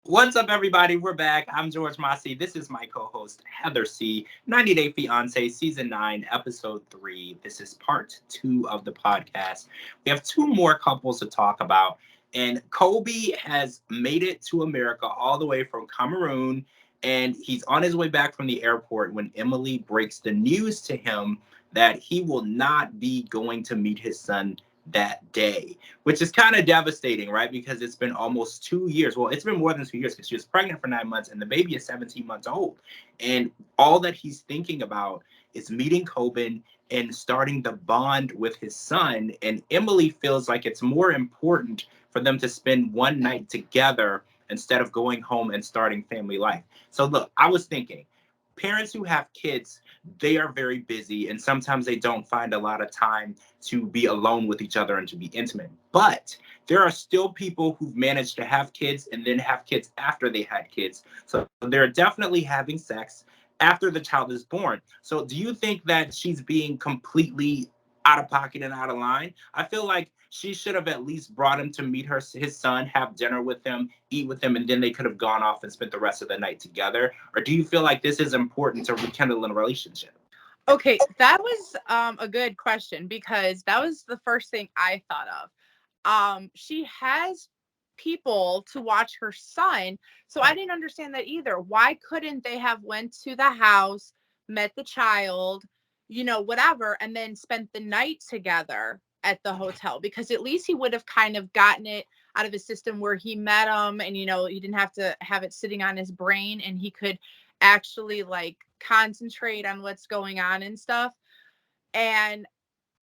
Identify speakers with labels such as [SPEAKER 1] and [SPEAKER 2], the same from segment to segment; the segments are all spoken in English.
[SPEAKER 1] What's up, everybody? We're back. I'm George Mossey. This is my co-host Heather C. 90 Day Fiance, Season 9, Episode 3. This is part 2 of the podcast. We have two more couples to talk about, and Kobe has made it to America all the way from Cameroon, and he's on his way back from the airport when Emily breaks the news to him that he will not be going to meet his son that day, which is kind of devastating, right? Because it's been almost 2 years. Well, it's been more than 2 years because she was pregnant for 9 months and the baby is 17 months old. And all that he's thinking about is meeting Coben and starting the bond with his son. And Emily feels like it's more important for them to spend one night together instead of going home and starting family life. So, look, I was thinking, parents who have kids, they are very busy and sometimes they don't find a lot of time to be alone with each other and to be intimate. But there are still people who've managed to have kids and then have kids after they had kids. So they're definitely having sex after the child is born. So do you think that she's being completely out of pocket and out of line? I feel like she should have at least brought him to meet his son, have dinner with him, eat with him, and then they could have gone off and spent the rest of the night together. Or do you feel like this is important to rekindle a relationship?
[SPEAKER 2] Okay, that was a good question because that was the first thing I thought of. She has people to watch her son, so I didn't understand that either. Why couldn't they have went to the house, met the child, whatever, and then spent the night together at the hotel? Because at least he would have kind of gotten it out of his system where he met him, and he didn't have to have it sitting on his brain, and he could actually like concentrate on what's going on and stuff. And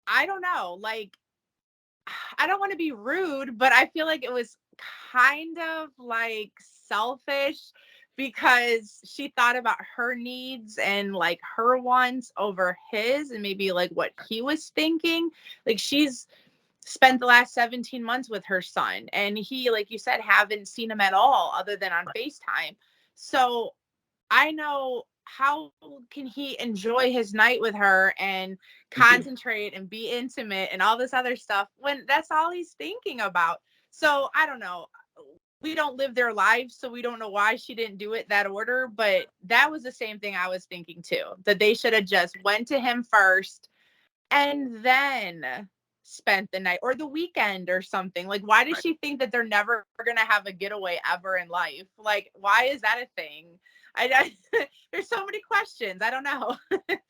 [SPEAKER 2] I don't know, like, I don't want to be rude, but I feel like it was kind of like selfish because she thought about her needs and like her wants over his and maybe like what he was thinking. Like, she's spent the last 17 months with her son and he, like you said, haven't seen him at all other than on FaceTime. So I know, how can he enjoy his night with her and concentrate and be intimate and all this other stuff when that's all he's thinking about? So I don't know. We don't live their lives, so we don't know why she didn't do it that order. But that was the same thing I was thinking too, that they should have just went to him first and then spent the night or the weekend or something. Like, why does she think that they're never going to have a getaway ever in life? Like, why is that a thing? There's so many questions. I don't know.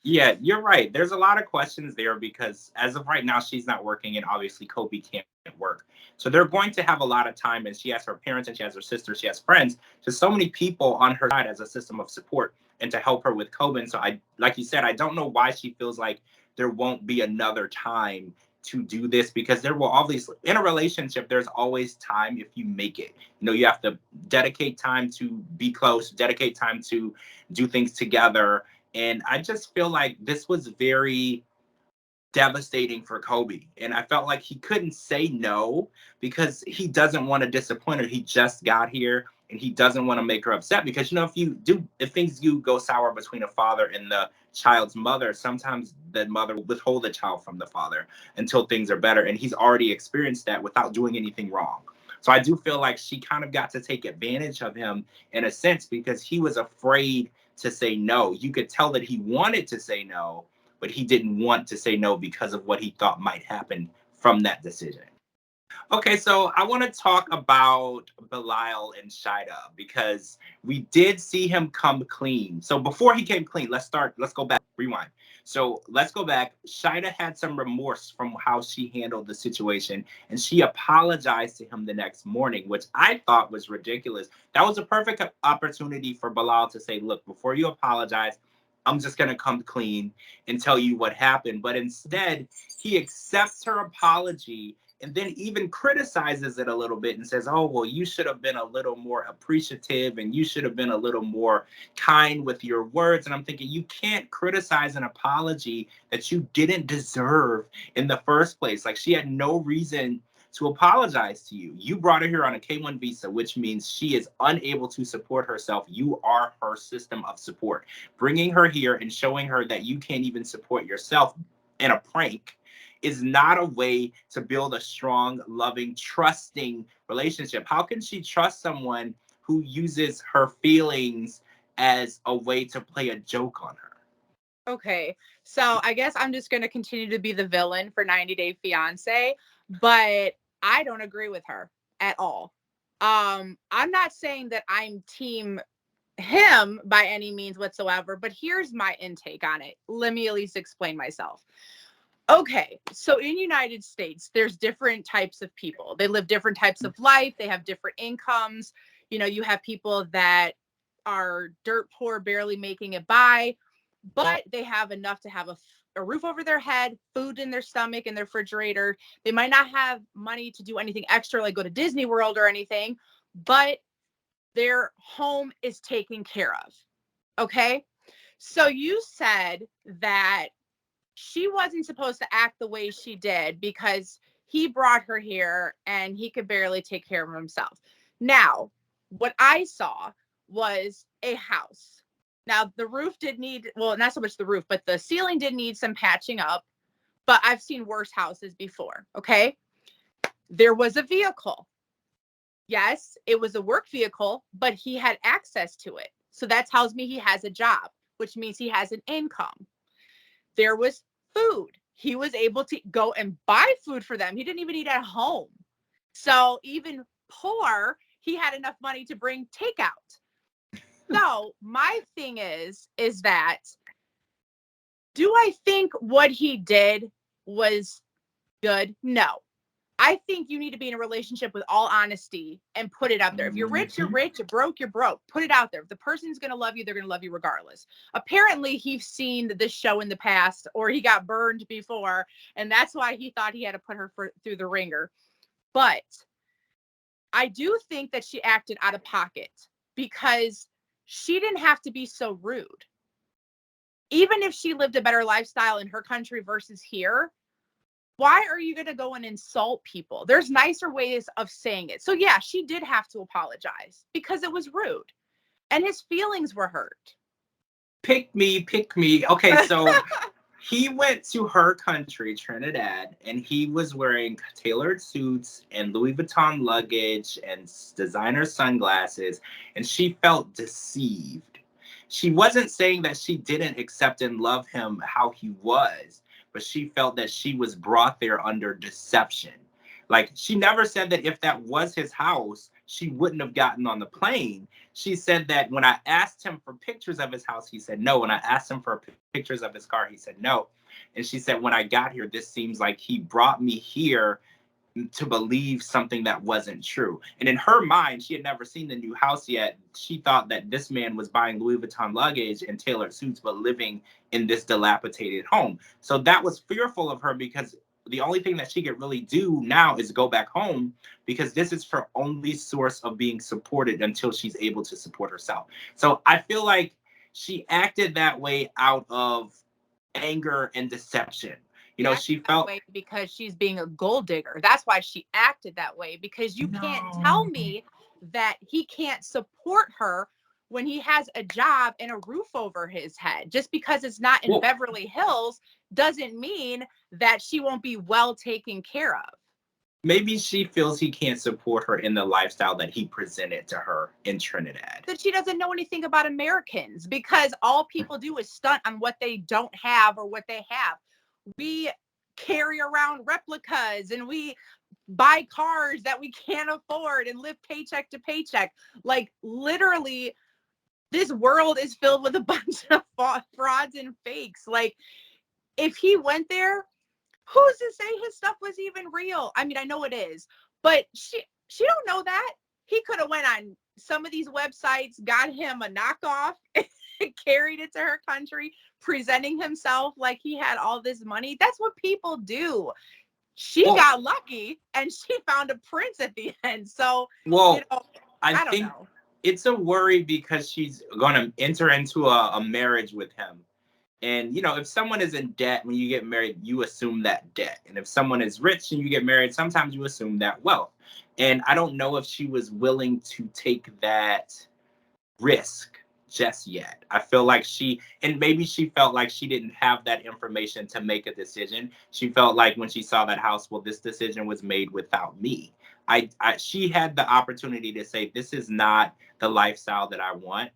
[SPEAKER 1] Yeah, you're right. There's a lot of questions there because as of right now, she's not working, and obviously Kobe can't work. So they're going to have a lot of time, and she has her parents, and she has her sister, she has friends. There's so many people on her side as a system of support and to help her with Kobe. And so I, like you said, I don't know why she feels like there won't be another time to do this because there will obviously in a relationship there's always time if you make it. You have to dedicate time to be close, dedicate time to do things together, and I just feel like this was very devastating for Kobe. And I felt like he couldn't say no because he doesn't want to disappoint her. He just got here and he doesn't want to make her upset because if things do go sour between a father and the child's mother, sometimes the mother will withhold the child from the father until things are better. And he's already experienced that without doing anything wrong. So I do feel like she kind of got to take advantage of him in a sense because he was afraid to say no. You could tell that he wanted to say no, but he didn't want to say no because of what he thought might happen from that decision. Okay, so I want to talk about Belial and Shida because we did see him come clean. So before he came clean, let's go back, rewind. So let's go back. Shida had some remorse from how she handled the situation, and she apologized to him the next morning, which I thought was ridiculous. That was a perfect opportunity for Belial to say, look, before you apologize, I'm just going to come clean and tell you what happened. But instead, he accepts her apology and then even criticizes it a little bit and says, oh, well, you should have been a little more appreciative and you should have been a little more kind with your words. And I'm thinking, you can't criticize an apology that you didn't deserve in the first place. Like, she had no reason to apologize to you. You brought her here on a K-1 visa, which means she is unable to support herself. You are her system of support. Bringing her here and showing her that you can't even support yourself in a prank is not a way to build a strong, loving, trusting relationship. How can she trust someone who uses her feelings as a way to play a joke on her.
[SPEAKER 2] Okay, so I guess I'm just going to continue to be the villain for 90 Day Fiance, but I don't agree with her at all. I'm not saying that I'm team him by any means whatsoever, but here's my intake on it. Let me at least explain myself. Okay, so in United States, there's different types of people. They live different types of life. They have different incomes. You know, you have people that are dirt poor, barely making it by, but they have enough to have a roof over their head, food in their stomach, in their refrigerator. They might not have money to do anything extra, like go to Disney World or anything, but their home is taken care of. Okay. So you said that she wasn't supposed to act the way she did because he brought her here and he could barely take care of himself. Now, what I saw was a house. Now, the roof did need, well, not so much the roof, but the ceiling did need some patching up. But I've seen worse houses before. Okay. There was a vehicle. Yes, it was a work vehicle, but he had access to it. So that tells me he has a job, which means he has an income. There was food. He was able to go and buy food for them. He didn't even eat at home. So even poor, he had enough money to bring takeout. So my thing is that, do I think what he did was good? No. I think you need to be in a relationship with all honesty and put it out there. If you're rich, you're rich. You're broke, you're broke. Put it out there. If the person's going to love you, they're going to love you regardless. Apparently, he's seen this show in the past, or he got burned before, and that's why he thought he had to put her through the ringer. But I do think that she acted out of pocket because she didn't have to be so rude. Even if she lived a better lifestyle in her country versus here, why are you going to go and insult people? There's nicer ways of saying it. So yeah, she did have to apologize because it was rude and his feelings were hurt.
[SPEAKER 1] Pick me, pick me. Okay, so he went to her country, Trinidad, and he was wearing tailored suits and Louis Vuitton luggage and designer sunglasses, and she felt deceived. She wasn't saying that she didn't accept and love him how he was, but she felt that she was brought there under deception. Like, she never said that if that was his house, she wouldn't have gotten on the plane. She said that when I asked him for pictures of his house, he said no. When I asked him for pictures of his car, he said no. And she said, when I got here, this seems like he brought me here to believe something that wasn't true. And in her mind, she had never seen the new house yet. She thought that this man was buying Louis Vuitton luggage and tailored suits, but living in this dilapidated home. So that was fearful of her, because the only thing that she could really do now is go back home, because this is her only source of being supported until she's able to support herself. So I feel like she acted that way out of anger and deception. You know, she felt
[SPEAKER 2] way because she's being a gold digger. That's why she acted that way, because you can't tell me that he can't support her when he has a job and a roof over his head. Just because it's not in Beverly Hills doesn't mean that she won't be well taken care of.
[SPEAKER 1] Maybe she feels he can't support her in the lifestyle that he presented to her in Trinidad.
[SPEAKER 2] That she doesn't know anything about Americans, because all people do is stunt on what they don't have or what they have. We carry around replicas and we buy cars that we can't afford and live paycheck to paycheck. Like, literally, this world is filled with a bunch of frauds and fakes. Like, if he went there, who's to say his stuff was even real? I mean, I know it is, but she don't know that. He could have went on some of these websites, got him a knockoff, carried it to her country, presenting himself like he had all this money. That's what people do. She got lucky and she found a prince at the end. So,
[SPEAKER 1] I think know. It's a worry because she's going to enter into a marriage with him. And, if someone is in debt when you get married, you assume that debt. And if someone is rich and you get married, sometimes you assume that wealth. And I don't know if she was willing to take that risk just yet. I feel like and maybe she felt like she didn't have that information to make a decision. She felt like when she saw that house, well, this decision was made without me. She had the opportunity to say, this is not the lifestyle that I want.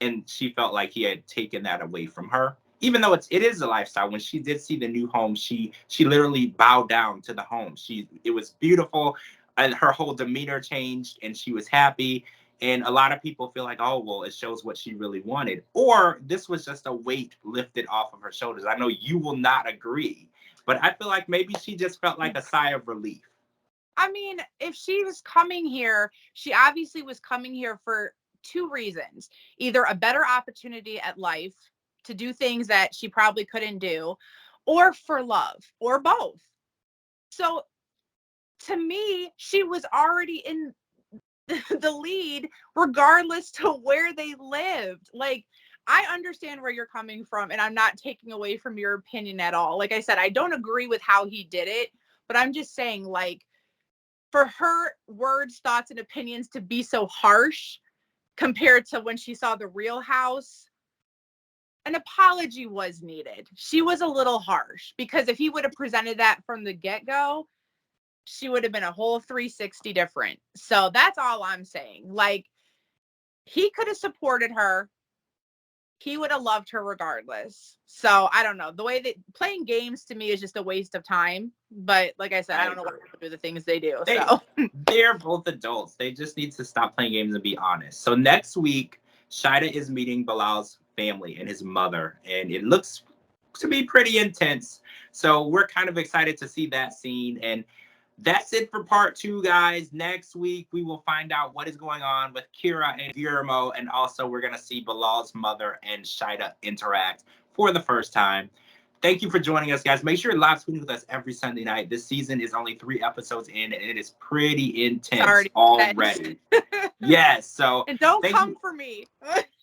[SPEAKER 1] And she felt like he had taken that away from her. Even though it is a lifestyle, when she did see the new home, she literally bowed down to the home. It was beautiful, and her whole demeanor changed, and she was happy. And a lot of people feel like, oh, well, it shows what she really wanted, or this was just a weight lifted off of her shoulders. I know you will not agree, but I feel like maybe she just felt like a sigh of relief.
[SPEAKER 2] I mean, if she was coming here, she obviously was coming here for two reasons: either a better opportunity at life to do things that she probably couldn't do, or for love, or both. So to me, she was already in the lead, regardless to where they lived. Like, I understand where you're coming from, and I'm not taking away from your opinion at all. Like I said, I don't agree with how he did it, but I'm just saying, like, for her words, thoughts, and opinions to be so harsh compared to when she saw the real house, an apology was needed. She was a little harsh, because if he would have presented that from the get-go, she would have been a whole 360 different. So that's all I'm saying. Like, he could have supported her. He would have loved her regardless. So I don't know. The way that playing games to me is just a waste of time. But like I said, I don't know why people do the things they do.
[SPEAKER 1] They're both adults. They just need to stop playing games and be honest. So next week, Shida is meeting Bilal's family and his mother, and it looks to be pretty intense. So we're kind of excited to see that scene. And that's it for part 2, guys. Next week, we will find out what is going on with Kira and Guillermo. And also, we're going to see Bilal's mother and Shida interact for the first time. Thank you for joining us, guys. Make sure you're live tweeting with us every Sunday night. This season is only 3 episodes in, and it is pretty intense already. Yes. So,
[SPEAKER 2] and don't come for me.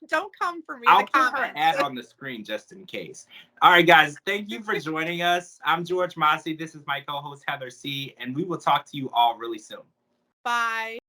[SPEAKER 2] Don't come for me.
[SPEAKER 1] I'll put her ad on the screen just in case. All right, guys. Thank you for joining us. I'm George Mossey. This is my co-host, Heather C., and we will talk to you all really soon.
[SPEAKER 2] Bye.